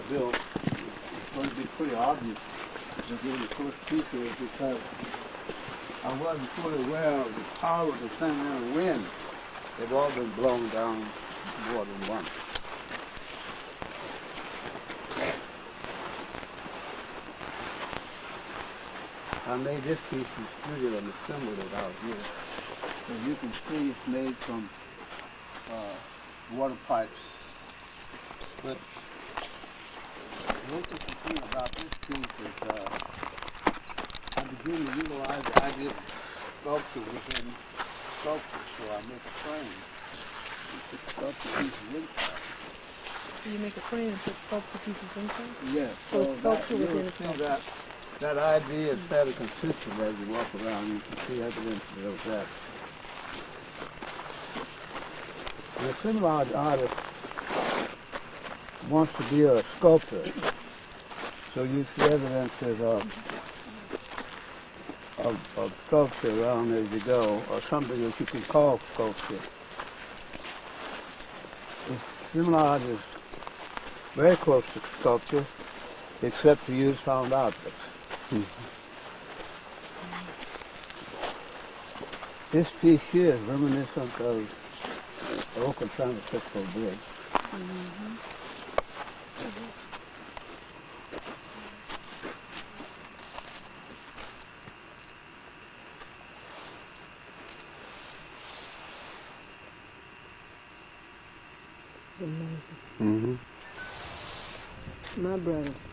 built, it's going to be pretty obvious to do the first pieces because I wasn't fully aware of the power of the thing and the wind. They've all been blown down more than once. I made this piece in the studio and assembled it out here. As you can see, it's made from water pipes. But the interesting thing about this piece is I begin to utilize the idea of sculpture within sculpture, so I make a frame and put sculpture pieces inside. So you make a frame and put sculpture pieces inside? Yes. So it's sculpture within a sculpture. That idea is fairly consistent as you walk around. You can see evidence of that. And a similar artist wants to be a sculptor. So you see evidences of sculpture around as you go, or something that you can call sculpture. Similar art is very close to sculpture, except to use found objects. This piece here is reminiscent of the Oakland San Francisco Bridge. Amazing. My brothers.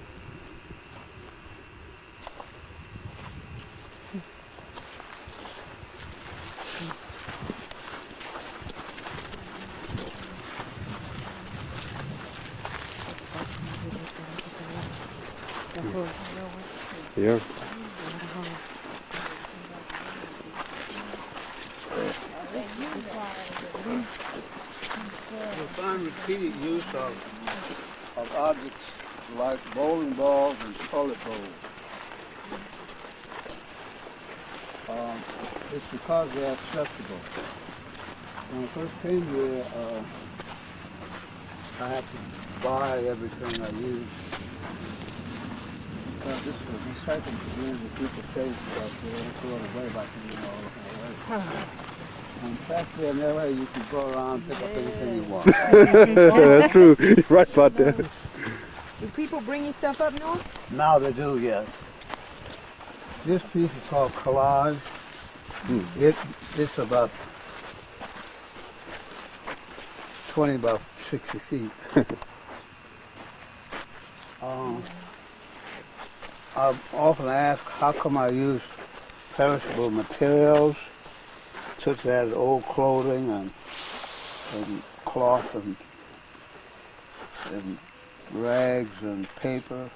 Yeah. You find repeated use of objects like bowling balls and toilet bowls. It's because they're accessible. When I first came here, I had to buy everything I used. This was recycled community. People save stuff, they don't throw it away by throwing it all away. And practically in LA, you can go around and pick up anything you want. That's true. You're right about that. Do people bring you stuff up north? Now they do, yes. This piece is called Collage. It's about 20 by 60 feet. I'm often asked how come I use perishable materials such as old clothing and cloth and rags and paper.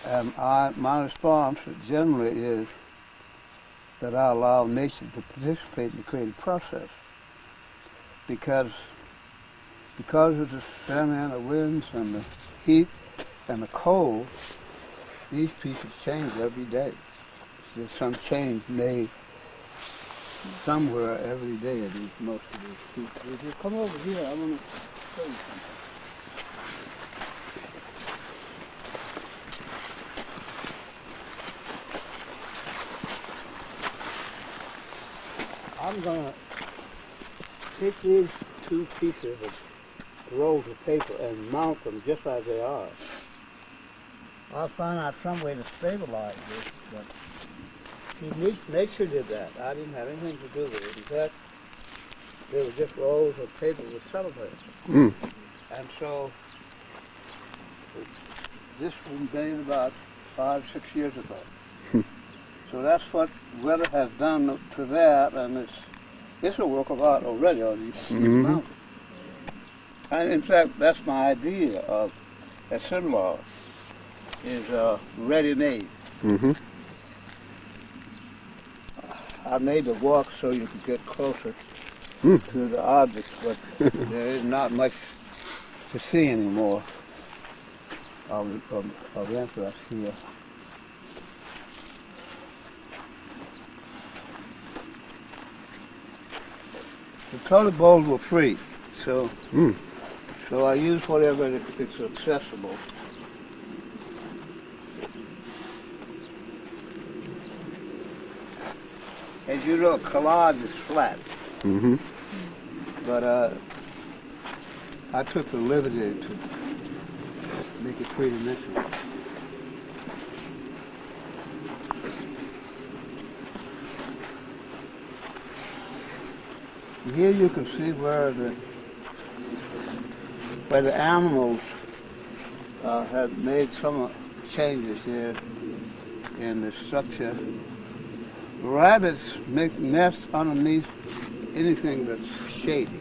And my response generally is that I allow nature to participate in the creative process because of the famine, the winds, and the heat and the cold. These pieces change every day. There's some change made somewhere every day of most of these pieces. If you come over here, I want to show you something. I'm going to take these two pieces of rolls of paper and mount them just as they are. I'll find out some way to stabilize this, but see, nature did that. I didn't have anything to do with it. In fact, they were just rolls of paper with cellophanes. And so, this was made about 5, 6 years ago. So that's what weather has done to that, and it's a work of art already on these mountains. And in fact, that's my idea of a symbol. Is ready-made. I made the walk so you could get closer to the objects, but there is not much to see anymore of interest here. The toilet bowls were free, so So I use whatever it's accessible. As you know, collage is flat. Mm-hmm. But I took the liberty to make it three-dimensional. Here you can see where the animals have made some changes here in the structure. Rabbits make nests underneath anything that's shady.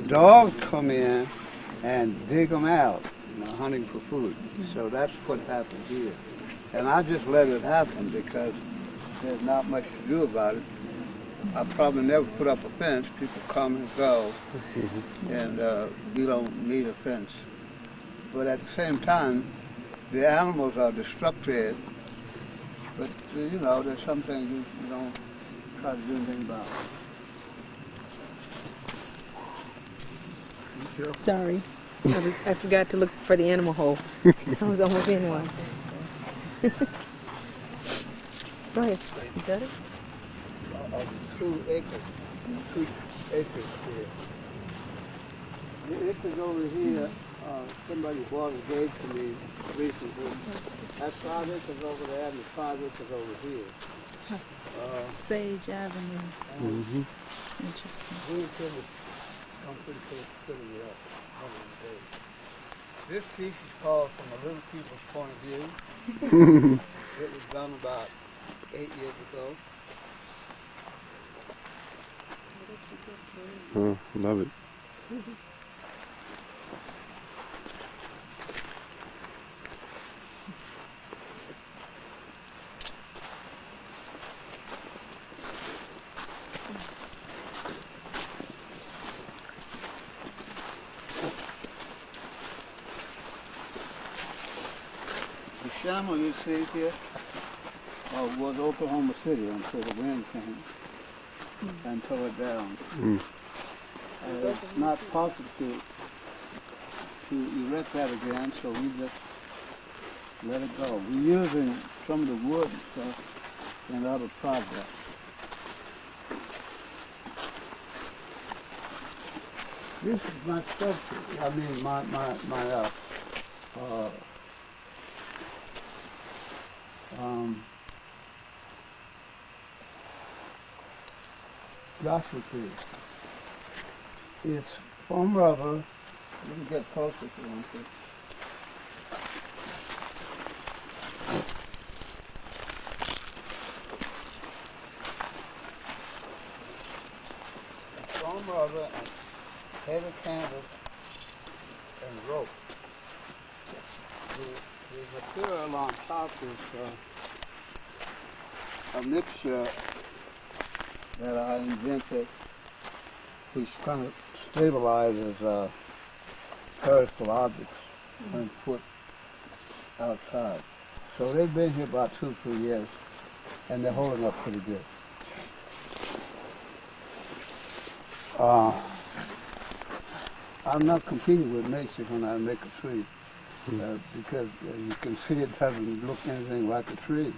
Dogs come in and dig them out, hunting for food. So that's what happened here. And I just let it happen because there's not much to do about it. I probably never put up a fence. People come and go, and we don't need a fence. But at the same time, the animals are destructive. But, there's some things you don't try to do anything about. Sorry. I forgot to look for the animal hole. I was almost in one. Go ahead. You got it? 2 acres. 2 acres here. The acres over here, somebody bought and gave to me recently. That's 5 acres over there and 5 acres over here. Sage Avenue. Mm-hmm. It's interesting. I'm pretty close to filling it up one of the days. This piece is called From a Little People's Point of View. It was done about 8 years ago. Oh, love it. The shammer you see here was Oklahoma City until the wind came and tore it down. It's not possible to erect that again, so we just let it go. We're using some of the wood and stuff in other projects. This is my structure. I mean, my gospel tree. It's foam rubber. You can get closer if you want to. It's foam rubber and heavy canvas and rope. The material on top is a mixture that I invented, which kind of stabilizes perishable objects when put outside. So they've been here about 2 or 3 years, and they're holding up pretty good. I'm not competing with nature when I make a tree, because you can see it doesn't look anything like a tree.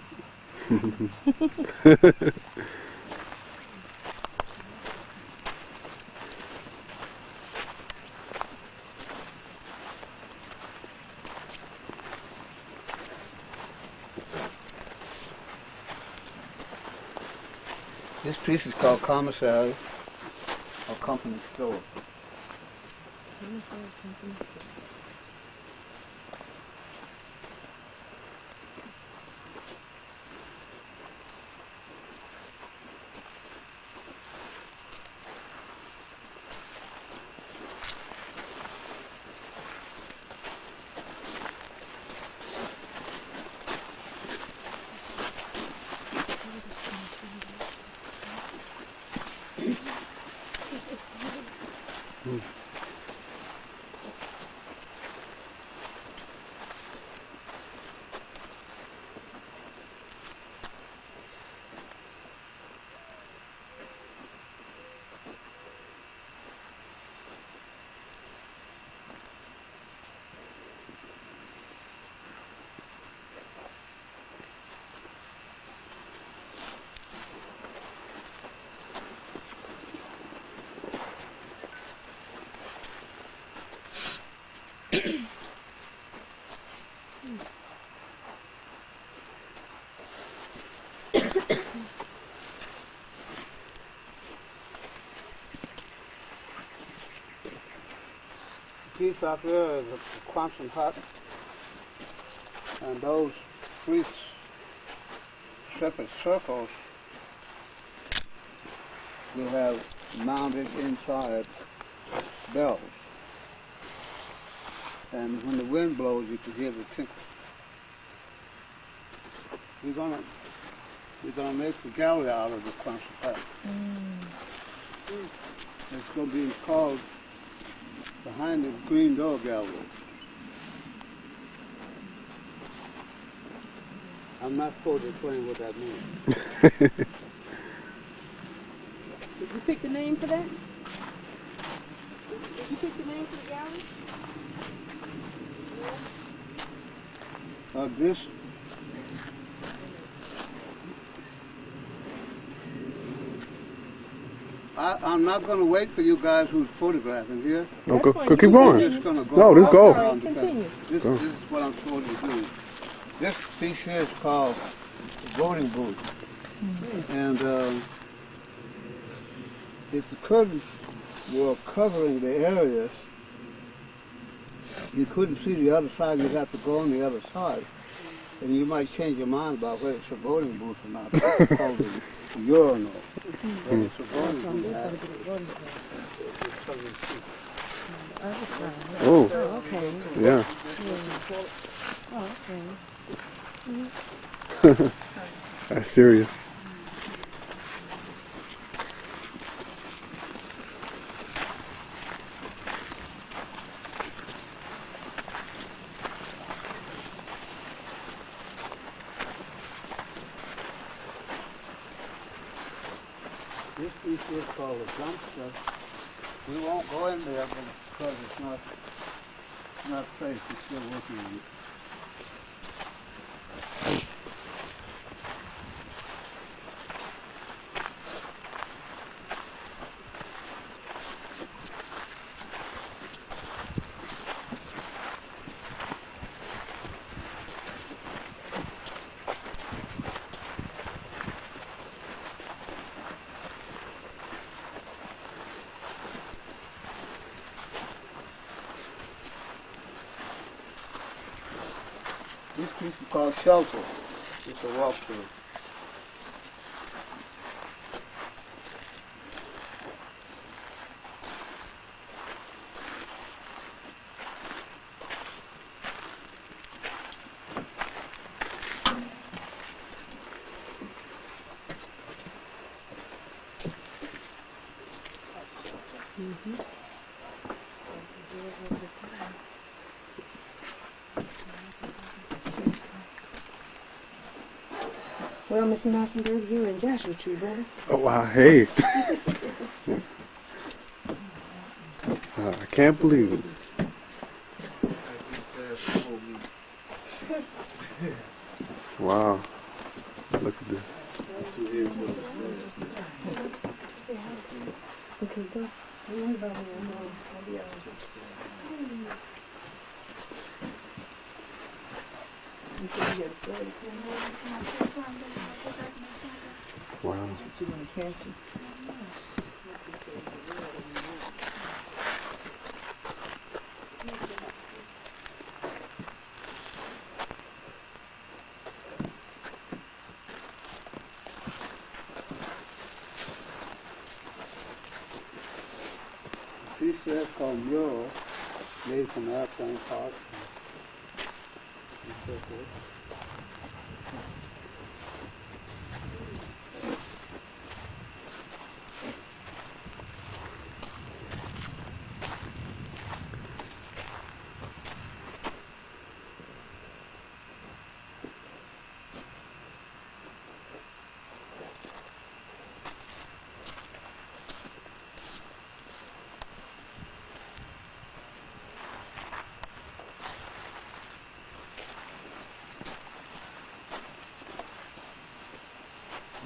This piece is called commissary or company store. piece up here is a Quonset hut, and those three separate circles will have mounted inside bells. And when the wind blows, you can hear the tinkle. We're gonna make the gallery out of the Quonset hut. It's gonna be called Behind the Green Door Gallery. I'm not supposed to explain what that means. Did you pick the name for that? Did you pick the name for the gallery? This I'm not going to wait for you guys who's photographing here. No, That's go fine. keep You going. We're just going to go. No, just go. Sorry, continue. This is what I'm supposed to do. This piece here is called the voting booth. And if the curtains were covering the area, you couldn't see the other side. You'd have to go on the other side. And you might change your mind about whether it's a voting booth or not. It's called the urinal. But it's a voting booth. Other side. Oh, Oh, okay. yeah. Oh, okay. That's serious. This piece is called a dumpster. We won't go in there because it's not safe. We're still working on it. This piece is called shelter. It's a walkthrough. Well, Mr. Massenberg, you're in Joshua Tree, brother. Oh, wow. Hey. I can't believe it. Wow. Look at this. Okay, go. Wow. You want to catch it? The piece there is called mural, made from airplane parts and so forth.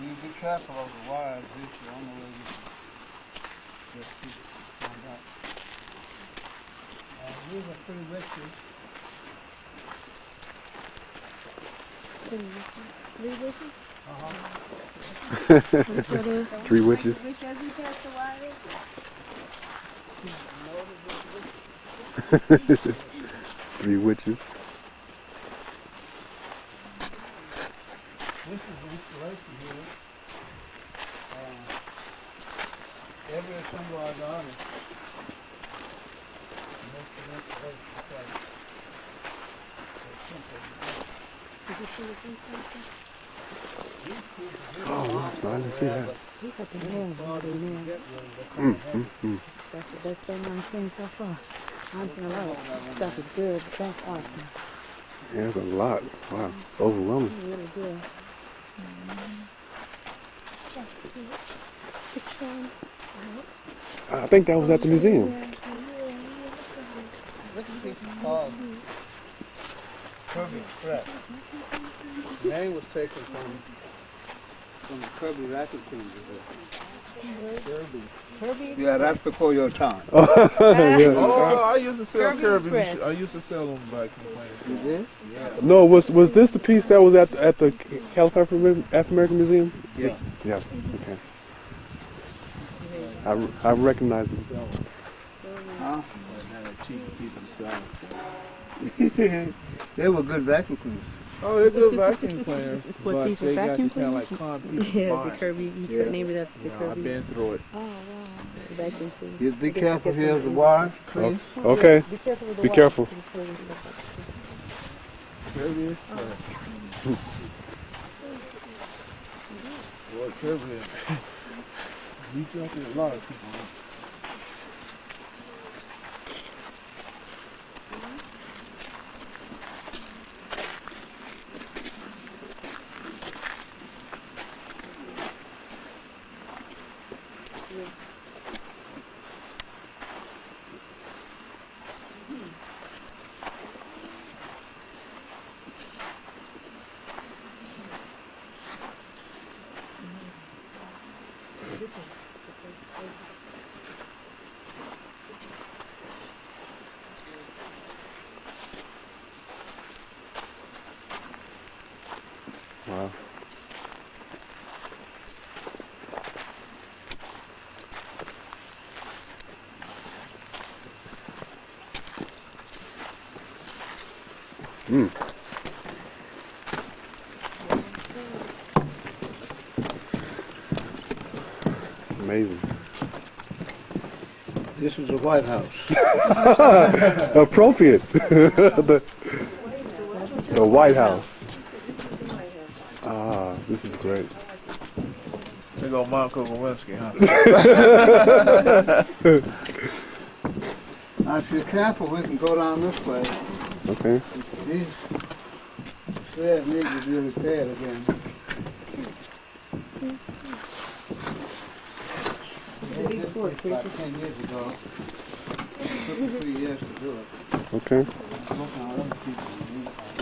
You be careful of the wires. This is the only way you can just keep it found out. These are pretty witches. Three wishes? What's that in? 3 witches. Three witches. This is the installation here. Every single our daughter. Most of the installation is quite simple. Did you see the thing? Oh, wow. I didn't see that. He got the nails all in there. That's the best thing I've seen so far. I've seen a lot of stuff is good, but that's awesome. Yeah, it's a lot. Wow, it's overwhelming. It's really good. That's cute. Picture. I think that was at the museum. This piece is called Kirby Express. The name was taken from the Kirby racket team. Kirby. Kirby Yeah, that's before your time. Oh, I used to sell Kirby Kirby. Express. I used to sell them back in the You did? Yeah. No, was this the piece that was at the California African American Museum? Yeah. Yeah. Okay. I recognize it. Huh? Now they're cheap to keep themselves. They were good vacuum cleaners. Oh, they're good vacuum cleaners. What, but these were they got vacuum this kind of like cleaners? concrete Yeah, the bind. Kirby. He Yeah. named it after the You know, Kirby. I've been through it. Oh, wow. The vacuum cleaner. You be I guess careful it's here with the some- wire, please. Okay. Be careful with the Be wire. careful. Kirby Express. Boy, Kirby. You jumping a lot of people. Wow. It's amazing. This is the White House. Appropriate. the White House. Ah, this is great. There go Monica Lewinsky, huh? Now, if you're careful, we can go down this way. Okay. These stairs need to be repaired again. They did this about 10 years ago. It took me 3 years to do it. Okay. I'm working on other people in the meantime.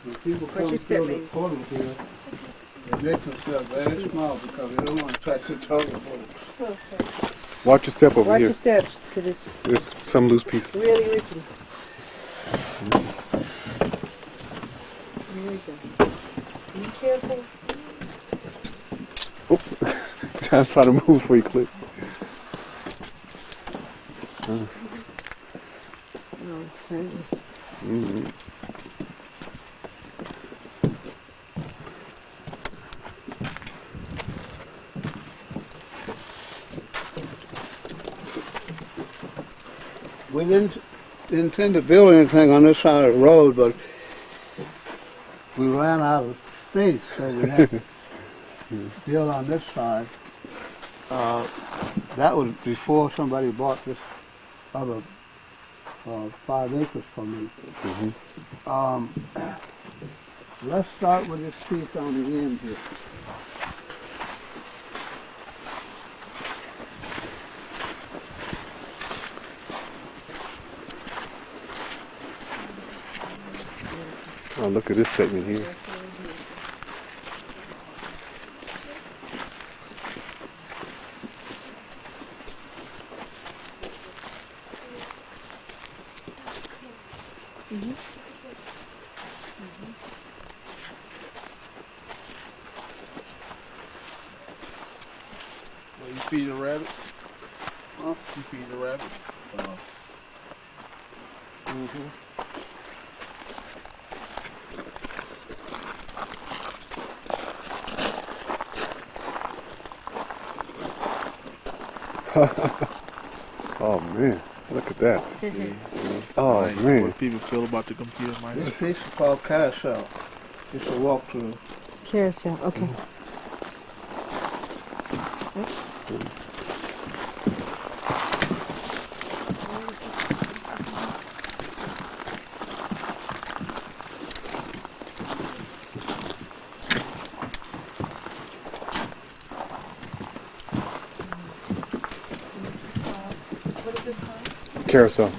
When people come your step, through the baby? portal here, they make themselves very small because they don't want to touch the total portal. Watch your step over Watch here. your steps, because it's There's some loose pieces. really rickety. This is- There you go. Be careful. I'm trying to move before you click. No, it's fabulous. Mm-hmm. We didn't intend to build anything on this side of the road, but we ran out of space, so we had to build on this side. That was before somebody bought this other 5 acres from me. Let's start with this piece on the end here. Oh, look at this statement here. feed the rabbits? Huh? You feed the rabbits? Oh man, look at that. See? Oh Like, man. what people feel about the computer, Mike? This piece is called carousel. It's a walkthrough. Carousel, okay. What is this called? Carousel.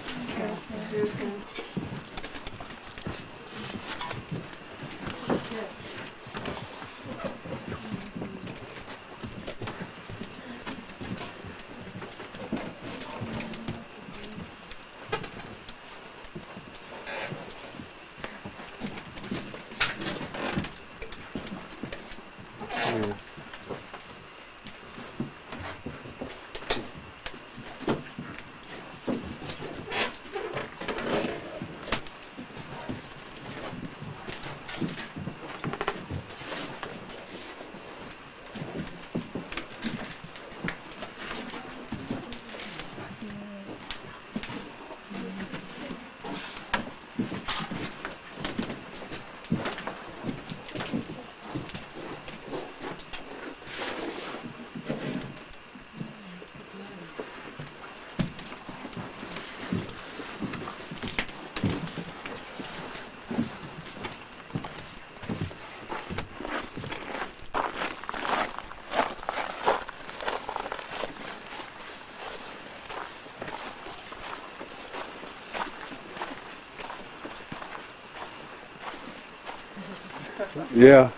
Yeah.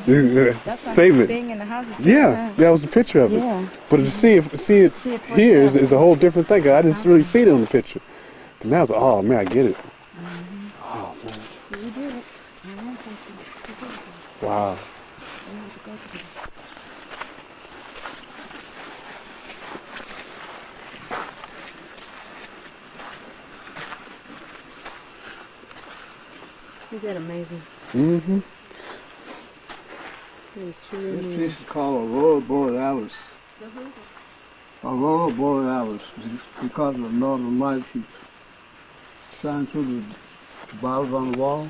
That's Statement. thing in the house. Yeah, that was the picture of it. Yeah. But to see it See it for here itself. is a whole different thing. I didn't really see it on the picture. But now it's like, oh man, I get it. Oh man. You did it. I learned something. Wow. You have to go to it. Is that amazing? Mm-hmm. It is truly This amazing. piece is called Aurora Borealis. Aurora Borealis, because of the northern lights, he shines through the bars on the wall.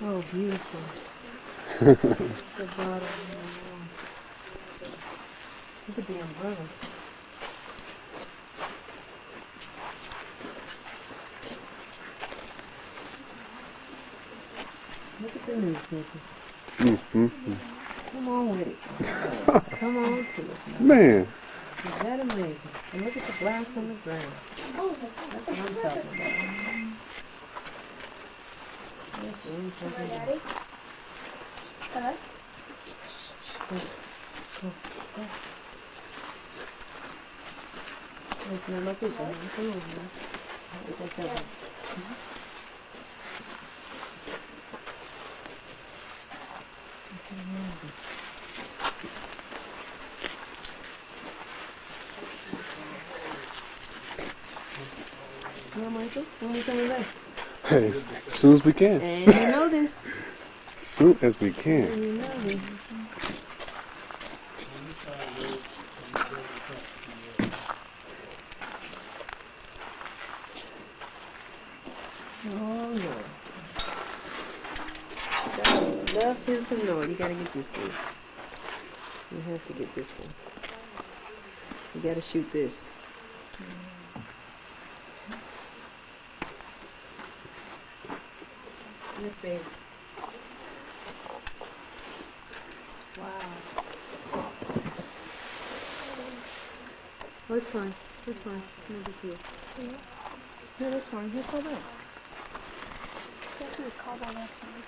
Oh, beautiful. The bottom of the wall. Look at the umbrella. Look at the newspapers. Mm-hmm. Come on with it. Come on to it. Man. Is that amazing? And look at the glass on the ground. Oh, That's what I'm talking about. That's what I'm talking about. Daddy? Hello? That's not my picture, man. Come on, man. Look at that. That's amazing. Well, Michael, when are you coming back? Hey, as soon as we can. And you know this. As soon as we can. And you know this. Oh, Lord. Love Simpson Lord. You gotta get this thing. You have to get this one. You gotta shoot this. Yes, babe. Wow. Oh, it's fine. It's fine. No big deal. No, that's fine. He'll call back. Call by last time.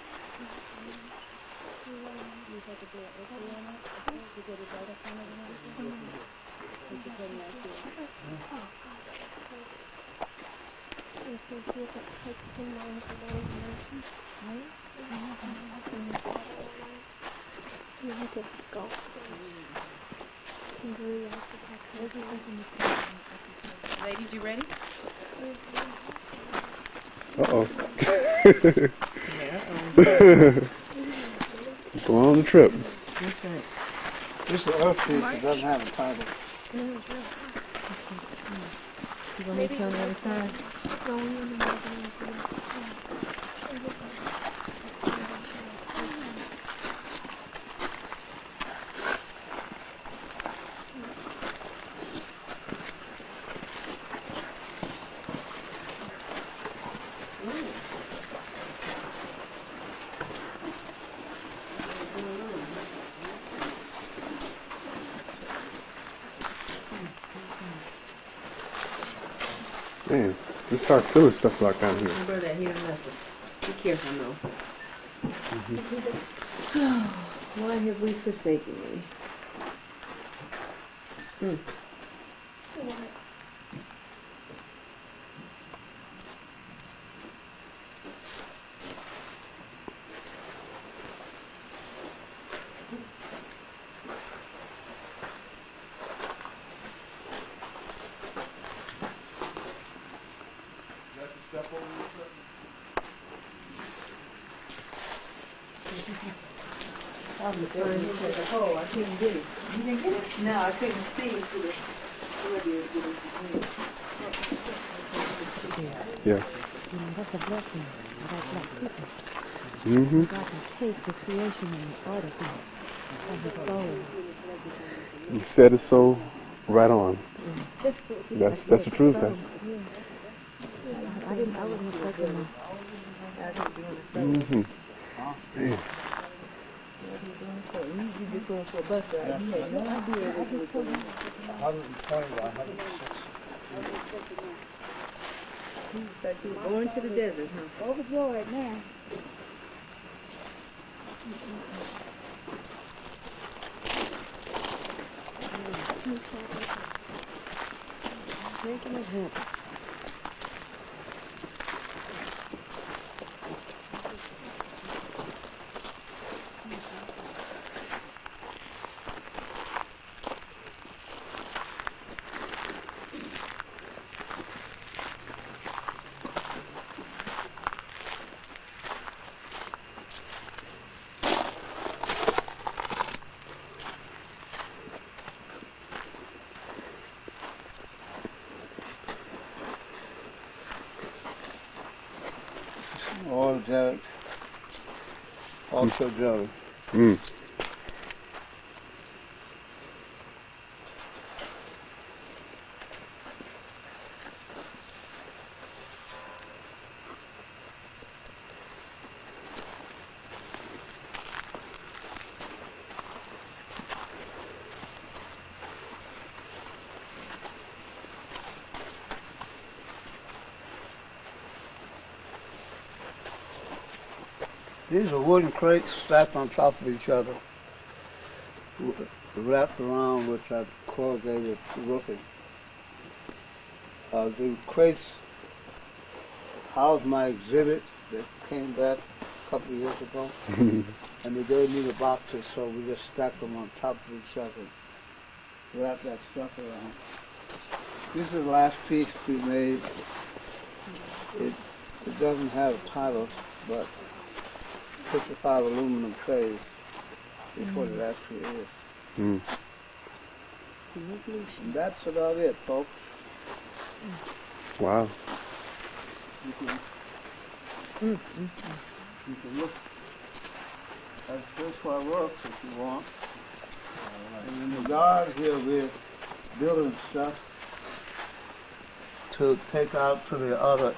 You have to go. Ladies, you ready? Uh-oh. Going on the trip. That's right. This is an earth piece that doesn't have a title. You want me to turn the other side? Man, you start feeling stuff like that here. Remember that he done left us. Be careful now. Why have we forsaken thee? I was trying to check the hole. I couldn't get it. You didn't get it? No, I couldn't see through the Yes. That's a blessing. That's like people. Mm-hmm. God can take the creation and the artifact of the soul. You said it so right on. That's the truth. That's I wasn't expecting this. mm-hmm. Man. You just going for a bus ride. You had no idea what you were going. 120 by 160. You thought you were going to the desert, huh? Overjoyed now. Drinking a drink. Oil jelly. Also jelly. Mm. These are wooden crates stacked on top of each other, wrapped around with that corrugated roofing. The crates housed my exhibit that came back a couple of years ago, and they gave me the boxes, so we just stacked them on top of each other, wrapped that stuff around. This is the last piece we made. It doesn't have a title, but 55 aluminum trays is what it actually is. Mm. And that's about it, folks. Wow. You can look at this where it works if you want. And in the yard here we're building stuff to take out to the other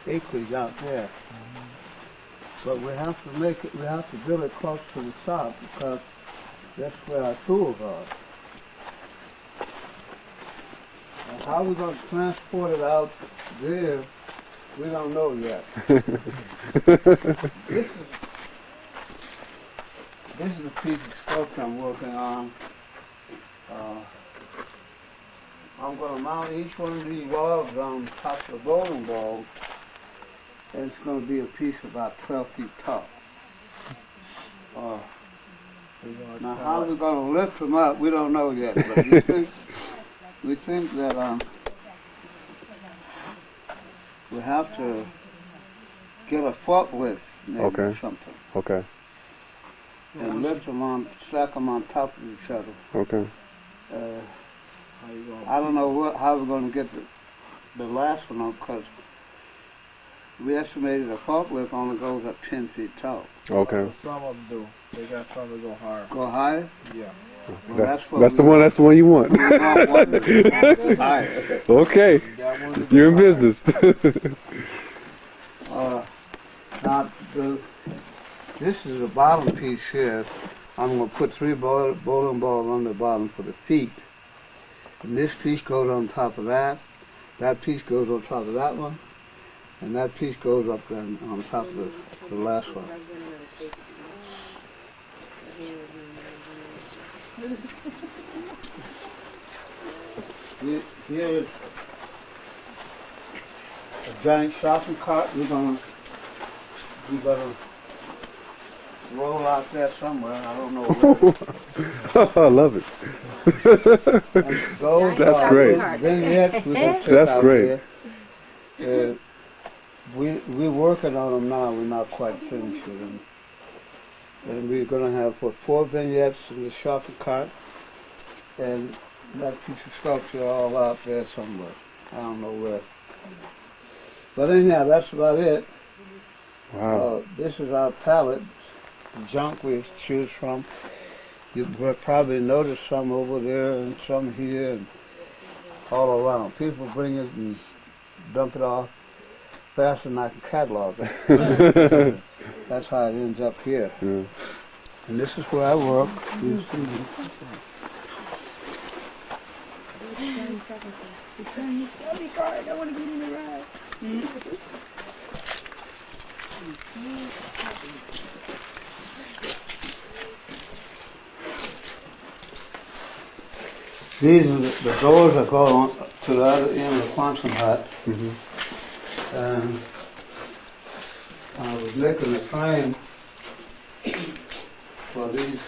acreage out there. But we have to we have to build it close to the shop because that's where our tools are. And how we're going to transport it out there, we don't know yet. This is a piece of sculpture I'm working on. I'm going to mount each one of these logs on top of the bowling ball, and it's going to be a piece about 12 feet tall. So you're gonna have to Now, kinda how like- we're going to lift them up, we don't know yet. But we think that we have to get a forklift, maybe, or Okay. something, Okay. and lift them stack them on top of each other. Okay. how you gonna I don't know how we're going to get the last one on, because we estimated a forklift only goes up 10 feet tall. Okay. Some of them do. They got some that go higher. Go higher? Yeah. Well, That's what the we one. want. That's the one you want. We want one that's higher. Okay. You got one that You're go in higher. business. Now, this is the bottom piece here. I'm going to put 3 bowling balls on the bottom for the feet. And this piece goes on top of that. That piece goes on top of that one. And that piece goes up then on top of the last one. Here is a giant shopping cart. We're gonna roll out there somewhere. I don't know where. I love it. And those That's are great. little vignettes we can stick That's out great. there. We're working on them now. We're not quite finished with them. And we're going to have 4 vignettes in the shopping cart, and that piece of sculpture all out there somewhere. I don't know where. But anyhow, that's about it. Wow. This is our palette, the junk we choose from. You'll probably notice some over there and some here and all around. People bring it and dump it off faster than I can catalog it. That's how it ends up here. Yeah. And this is where I work. You see me. These are the doors that go on to the other end of the Quantum hut. And I was making a frame for these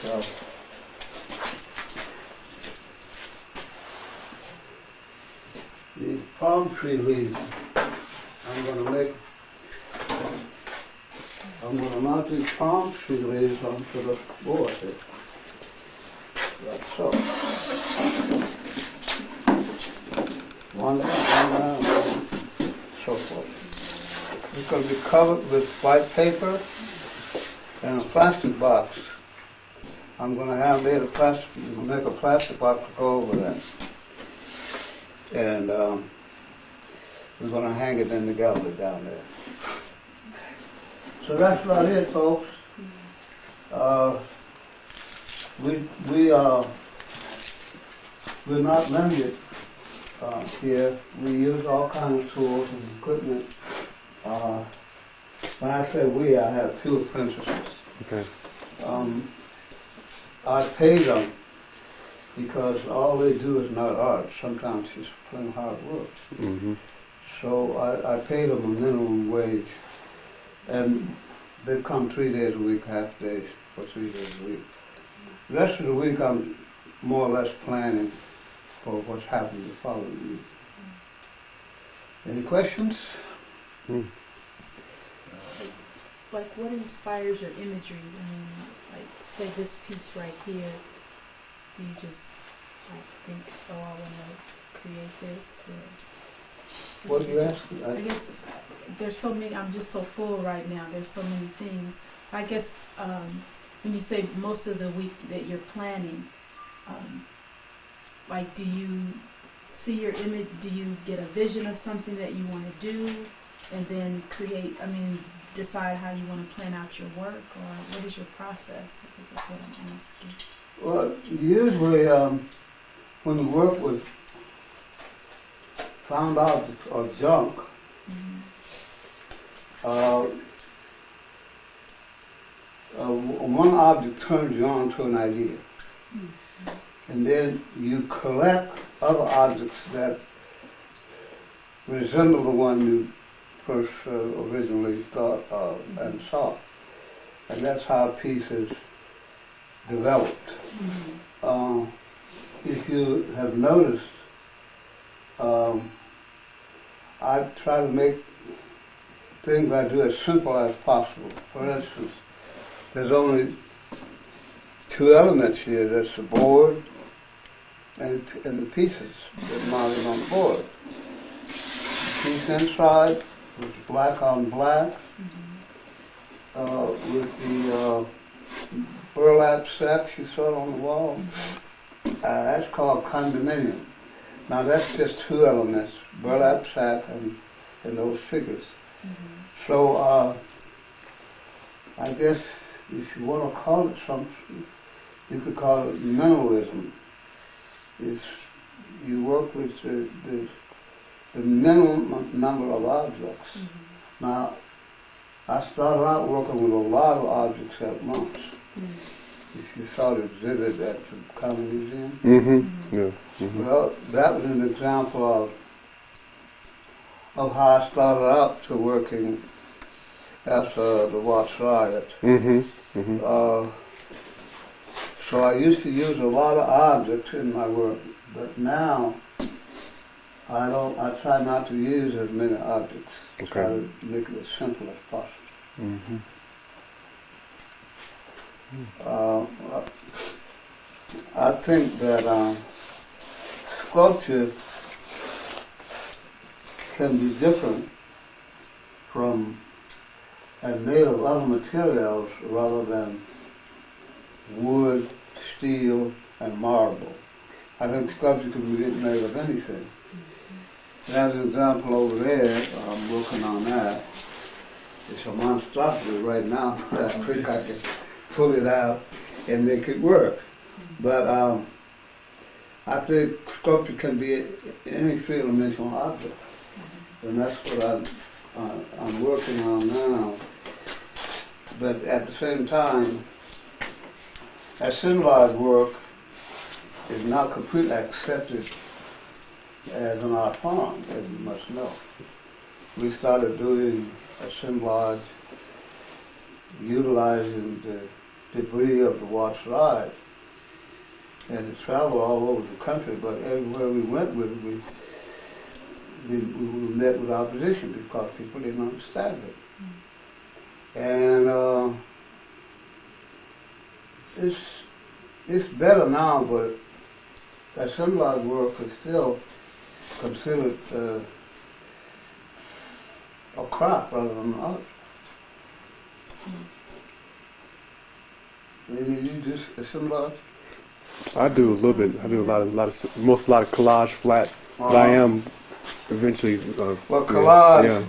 palm tree leaves. I'm going to mount these palm tree leaves onto the board here. Like so. One down, so forth. It's going to be covered with white paper and a plastic box. I'm going to have made make a plastic box to go over that. And we're going to hang it in the gallery down there. So that's about it, folks. We're not limited here. We use all kinds of tools and equipment. When I say we, I have 2 apprentices. Okay. I pay them because all they do is not art. Sometimes it's plain hard work. Mm-hmm. So I pay them a minimum wage. And they come 3 days a week, half days for 3 days a week. The rest of the week I'm more or less planning for what's happening the following week. Any questions? Like, what inspires your imagery? I mean, like, say this piece right here, do you just, like, think, oh, I want to create this? Or What do you ask? I guess there's so many, I'm just so full right now, there's so many things. I guess when you say most of the week that you're planning, like, do you see your image, do you get a vision of something that you want to do and then decide how you want to plan out your work, or what is your process? That's what I'm asking. Well, usually when the work was found out or junk, one object turns you on to an idea. And then you collect other objects that resemble the one you first originally thought of and saw. And that's how a piece is developed. If you have noticed, I try to make things I do as simple as possible. For instance, there's only two elements here. There's the board and the pieces that are mounted on the board. The piece inside with black on black, with the burlap sacks you saw on the wall. That's called condominium. Now that's just two elements, burlap sack and those figures. So I guess if you want to call it something, you could call it minimalism. It's, you work with the minimum number of objects. Now, I started out working with a lot of objects at once. If you saw the exhibit at the County Museum, well, that was an example of how I started out to working after the Watts riot. So I used to use a lot of objects in my work, but now I try not to use as many objects. I try to make it as simple as possible. I think that sculpture can be different from and made of other materials rather than wood, steel, and marble. I think sculpture can be made of anything. There's an example over there, I'm working on that. It's a monstrosity right now. I think I can pull it out and make it work. But I think sculpture can be any three-dimensional object. And that's what I'm working on now. But at the same time, assemblage work is not completely accepted as an art form, as you must know. We started doing assemblage utilizing the debris of the Watts riot, and it traveled all over the country, but everywhere we went with it, we met with opposition because people didn't understand it. And it's better now, but assemblage work is still considered a craft rather than an art. Maybe you do assemblage? I do a little bit. I do a lot of collage flat. But I am eventually. Well, collage.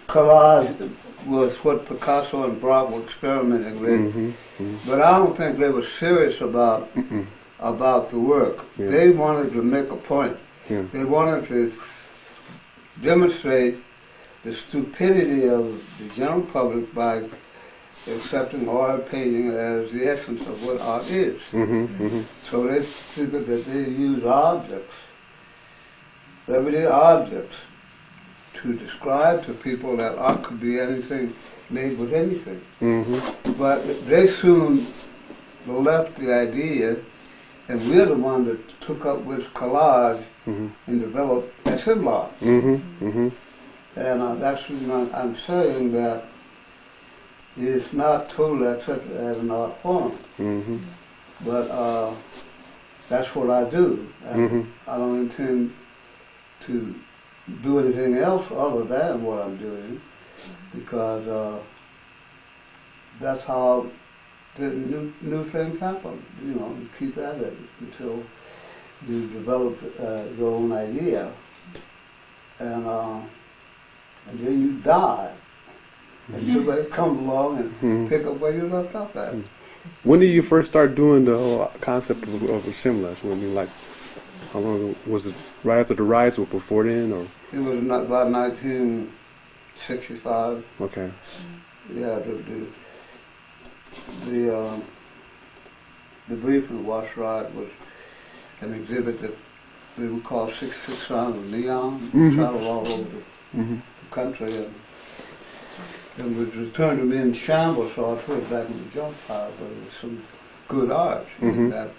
Collage was what Picasso and Braque were experimenting with, but I don't think they were serious about the work. They wanted to make a point. They wanted to demonstrate the stupidity of the general public by accepting oil painting as the essence of what art is. So they figured that they use objects, everyday objects, to describe to people that art could be anything, made with anything. But they soon left the idea, and we're the one that took up with collage and developed assemblage. And that's when I'm saying that it's not totally accepted as an art form. But that's what I do. And I don't intend to do anything else other than what I'm doing, because that's how the new things happen. You know, you keep at it until you develop your own idea, and then you die. And somebody comes along and pick up where you left off at. When did you first start doing the whole concept of assemblage? When you how long was it? Right after the riots, or before then, or? It was about 1965. Okay. Yeah, the brief in the Watts riot was an exhibit that we would call 66 Sounds of Neon. Traveled all over the country, and was returned to me in shambles, so I put it back in the junk pile. But it was some good art Mhm.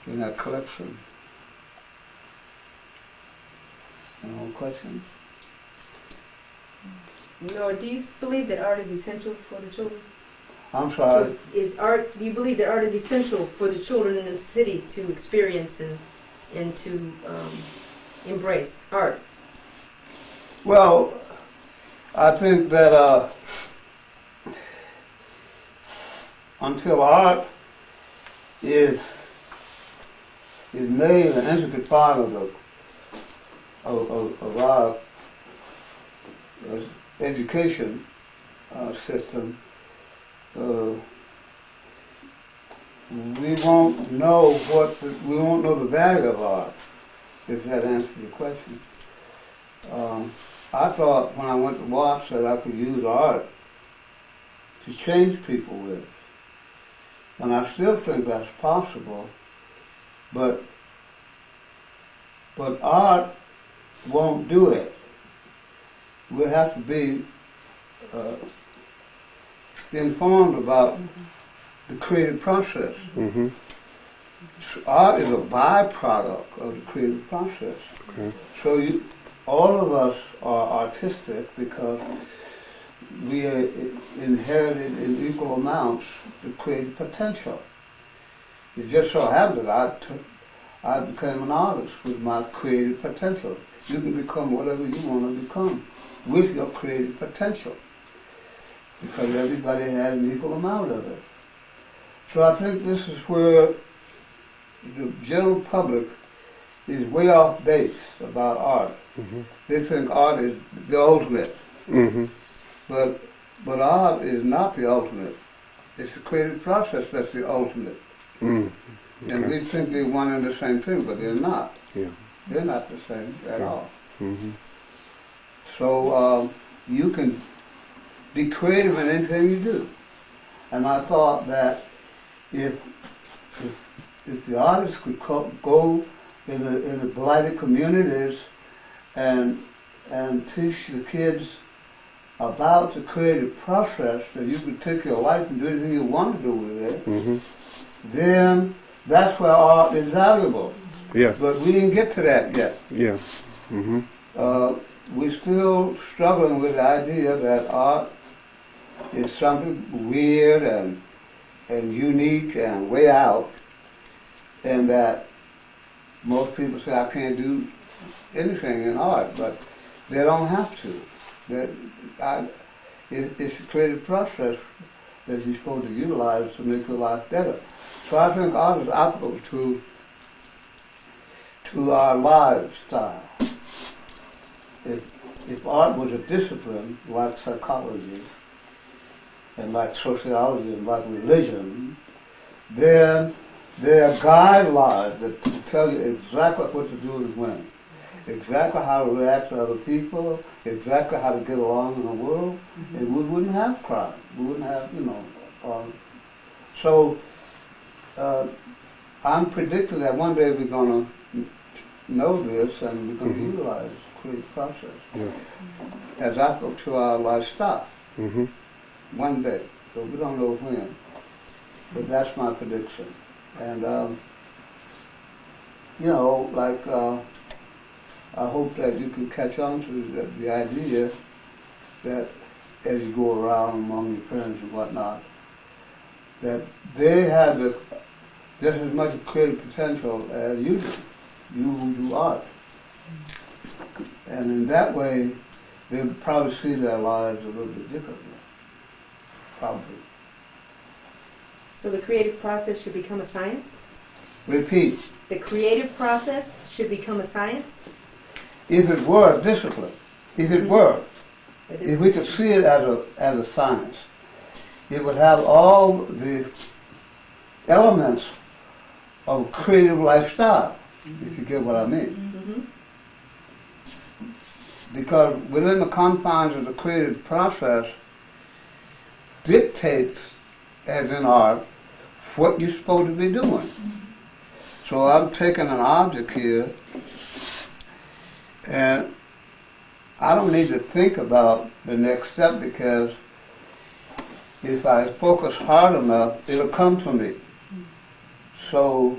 in that collection. Any more questions? No, do you believe that art is essential for the children? I'm sorry. Do you believe that art is essential for the children in the city to experience and to embrace art? Well, I think that until art is made an intricate part of our education system, we won't know the value of art. If that answers your question. I thought when I went to Watts that I could use art to change people with. And I still think that's possible, but art won't do it. We have to be informed about the creative process. Mm-hmm. Art is a byproduct of the creative process. Okay. So all of us are artistic because we inherited in equal amounts the creative potential. It just so happened that I became an artist with my creative potential. You can become whatever you want to become with your creative potential because everybody has an equal amount of it. So I think this is where the general public is way off base about art. Mm-hmm. They think art is the ultimate. Mm-hmm. But art is not the ultimate. It's the creative process that's the ultimate. Mm. Okay. And we think they're one and the same thing, but they're not. Yeah. They're not the same at all. Mm-hmm. So you can be creative in anything you do. And I thought that if the artists could go in the blighted communities and teach the kids about the creative process, that you could take your life and do anything you want to do with it, Mm-hmm. then that's where art is valuable. Yes. But we didn't get to that yet. Yeah. Mm-hmm. We're still struggling with the idea that art is something weird and unique and way out, and that most people say, I can't do anything in art, but they don't have to. It's a creative process that you're supposed to utilize to make your life better. So I think art is applicable to our lifestyle. If art was a discipline like psychology and like sociology and like religion, then there are guidelines that tell you exactly what to do and when, exactly how to react to other people, exactly how to get along in the world, and we wouldn't have crime. We wouldn't have, so I'm predicting that one day we're going to know this and we're going to utilize the creative process Yes. as applicable to our lifestyle. Mm-hmm. One day. So we don't know when. But that's my prediction. And, I hope that you can catch on to the idea that as you go around among your friends and whatnot, that they have just as much creative potential as you do, you who do art. And in that way, they'll probably see their lives a little bit differently. Probably. So the creative process should become a science? Repeat. The creative process should become a science? If it were a discipline, if we could see it as a science, it would have all the elements of a creative lifestyle, if you get what I mean. Mm-hmm. Because within the confines of the creative process dictates, as in art, what you're supposed to be doing. So I'm taking an object here, and I don't need to think about the next step, because if I focus hard enough, it'll come to me. So,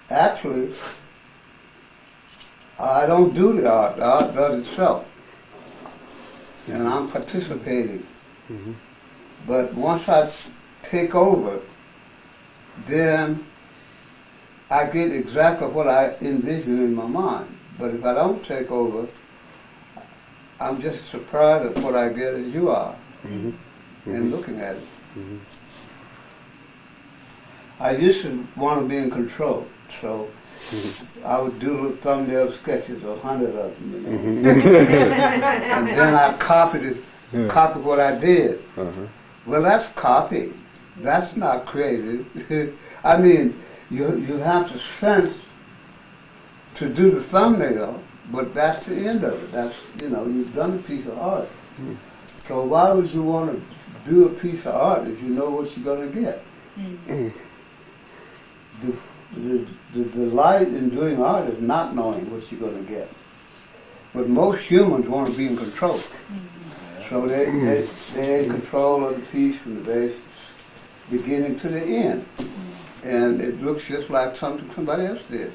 actually, I don't do the art does itself. And I'm participating. Mm-hmm. But once I take over, then I get exactly what I envision in my mind. But if I don't take over, I'm just as surprised at what I get as you are Mm-hmm. in looking at it. Mm-hmm. I used to want to be in control, so I would do little thumbnail sketches, 100 of them, you know. Mm-hmm. And then I copied what I did. Uh-huh. Well, that's copy. That's not creative. I mean, you have to sense to do the thumbnail, but that's the end of it. That's, you know, you've done a piece of art. So why would you want to do a piece of art if you know what you're going to get? The delight in doing art is not knowing what you're going to get. But most humans want to be in control. So they're in control of the piece from the very beginning to the end. And it looks just like something somebody else did.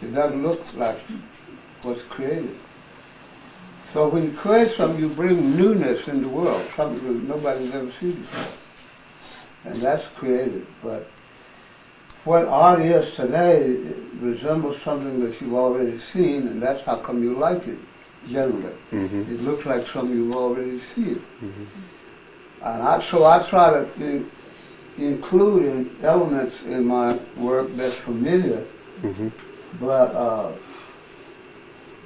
It doesn't look like what's created. So when you create something, you bring newness in the world, something that nobody's ever seen before. And that's creative. But what art is today resembles something that you've already seen, and that's how come you like it, generally. Mm-hmm. It looks like something you've already seen. Mm-hmm. And so I try to include elements in my work that's familiar, Mm-hmm. but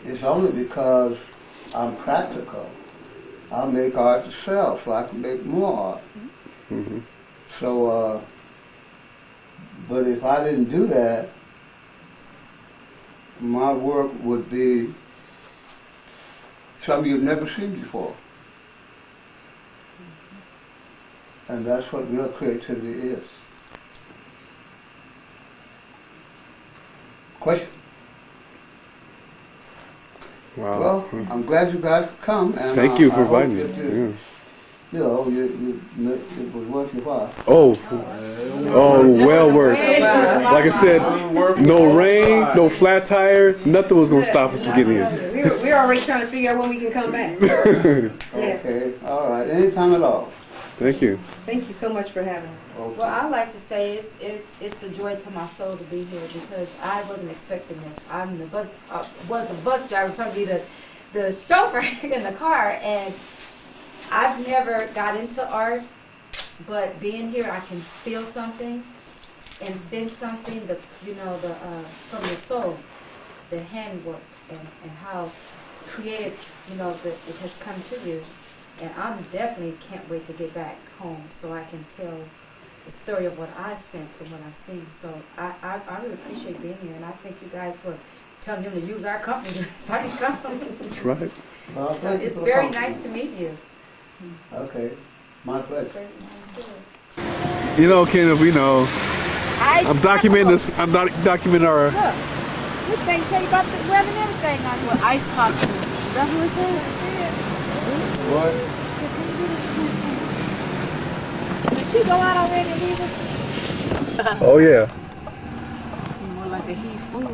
it's only because I'm practical. I make art to sell, so I can make more art. Mm-hmm. So, but if I didn't do that, my work would be something you've never seen before. And that's what real creativity is. Question? Wow. Well, I'm glad you guys could come. And Thank you for I hope inviting me. that you know, it was worth your while. Oh, well worth. Like I said, no rain, no flat tire, nothing was going to stop us from getting here. We're already trying to figure out when we can come back. Yes. Okay, all right, anytime at all. Thank you. Thank you so much for having us. Okay. Well, I like to say it's a joy to my soul to be here because I wasn't expecting this. I'm the bus driver, trying to be the chauffeur in the car, and I've never got into art, but being here, I can feel something and sense something. From the soul, the handwork, and how creative, it has come to you. And I definitely can't wait to get back home so I can tell the story of what I sensed and what I've seen. So I really appreciate being here, and I thank you guys for telling them to use our company so I can come. That's right. Well, So thank you it's for the very compliment. nice to meet you. Okay, my pleasure. Very nice to meet You know, Kenneth, we know. you. I'm documenting this. I'm documenting our. Look, this thing tell you about the weather and everything on here. Ice possible. Is that what it says? What? Did she go out already and leave us? Oh yeah. More like a he fool.